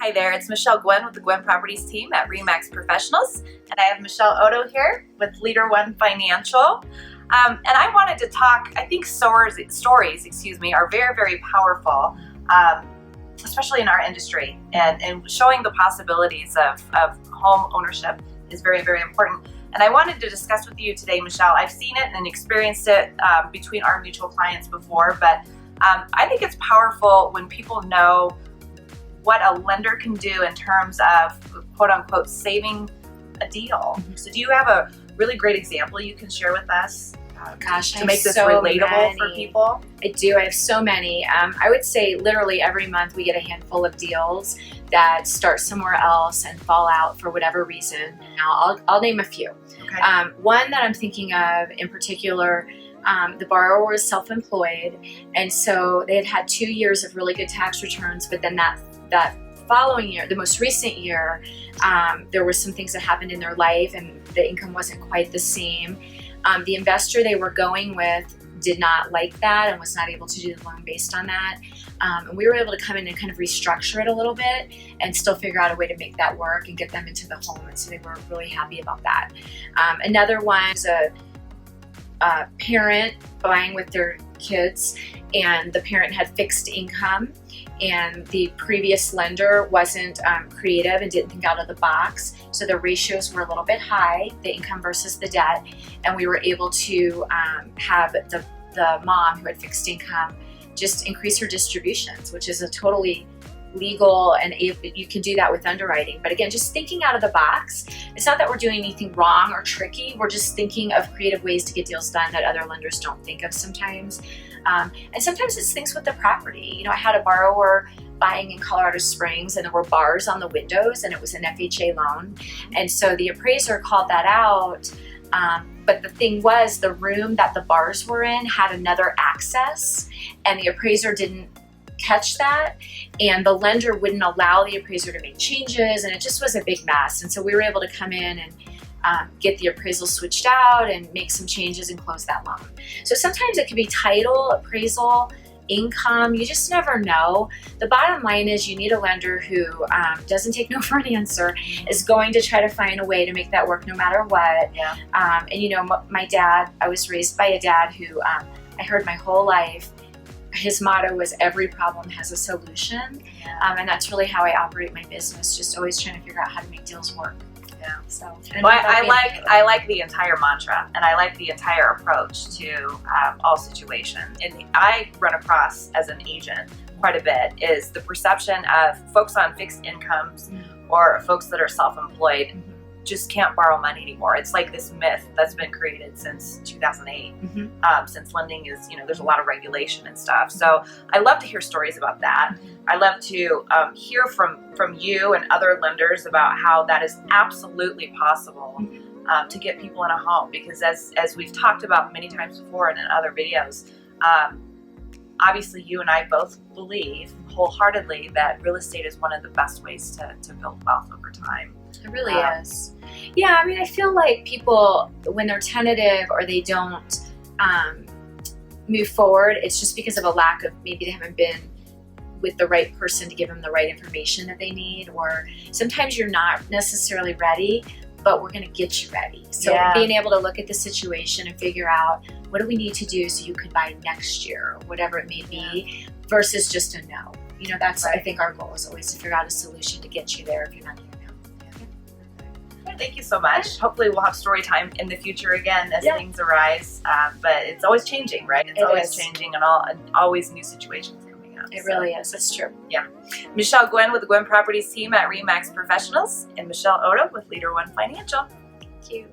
Hi there, it's Michelle Gwen with the Gwen Properties team at RE/MAX Professionals, and I have Michelle Oddo here with Leader One Financial. And I wanted to talk, I think stories are very, very powerful, especially in our industry, and showing the possibilities of home ownership is very, very important. And I wanted to discuss with you today, Michelle, I've seen it and experienced it between our mutual clients before, but I think it's powerful when people know what a lender can do in terms of quote unquote saving a deal. So do you have a really great example you can share with us to make this relatable for people? I do. I have so many. I would say literally every month we get a handful of deals that start somewhere else and fall out for whatever reason. Now I'll name a few. Okay. One that I'm thinking of in particular, the borrower was self-employed, and so they had 2 years of really good tax returns, but then that following year, the most recent year, there were some things that happened in their life and the income wasn't quite the same. The investor they were going with did not like that and was not able to do the loan based on that. And we were able to come in and kind of restructure it a little bit and still figure out a way to make that work and get them into the home. And so they were really happy about that. Another one is a parent buying with their kids, and the parent had fixed income, and the previous lender wasn't creative and didn't think out of the box. So the ratios were a little bit high, the income versus the debt, and we were able to have the mom who had fixed income just increase her distributions, which is a totally legal, and you can do that with underwriting. But again, just thinking out of the box. It's not that we're doing anything wrong or tricky. We're just thinking of creative ways to get deals done that other lenders don't think of sometimes. And sometimes it's things with the property. You know, I had a borrower buying in Colorado Springs, and there were bars on the windows, and it was an FHA loan. And so the appraiser called that out. But the thing was, the room that the bars were in had another access, and the appraiser didn't catch that, and the lender wouldn't allow the appraiser to make changes, and it just was a big mess. And so we were able to come in and get the appraisal switched out and make some changes and close that loan. So sometimes it could be title, appraisal, income. You just never know. The bottom line is you need a lender who doesn't take no for an answer, is going to try to find a way to make that work no matter what. Yeah. And you know, my dad, I was raised by a dad who I heard my whole life, his motto was every problem has a solution. And that's really how I operate my business, just always trying to figure out how to make deals work. Yeah. So well, I like the entire mantra, and I like the entire approach to all situations. And I run across as an agent quite a bit is the perception of folks on fixed incomes or folks that are self-employed just can't borrow money anymore. It's like this myth that's been created since 2008, since lending is, you know, there's a lot of regulation and stuff. So I love to hear stories about that. I love to hear from you and other lenders about how that is absolutely possible to get people in a home, because as we've talked about many times before and in other videos, obviously you and I both believe wholeheartedly that real estate is one of the best ways to build wealth over time. It really is. Yeah, I mean, I feel like people, when they're tentative or they don't move forward, it's just because of a lack of, maybe they haven't been with the right person to give them the right information that they need, or sometimes you're not necessarily ready, but we're going to get you ready. So being able to look at the situation and figure out, what do we need to do so you can buy next year, or whatever it may be, versus just a no. You know, that's, I think our goal is always to figure out a solution to get you there if you're not getting Thank you so much. Hopefully we'll have story time in the future again as things arise. But it's always changing, right? It's always changing, and always new situations coming up. It really is. That's true. Yeah. Michelle Gwen with the Gwen Properties team at RE/MAX Professionals, and Michelle Oddo with Leader One Financial. Thank you.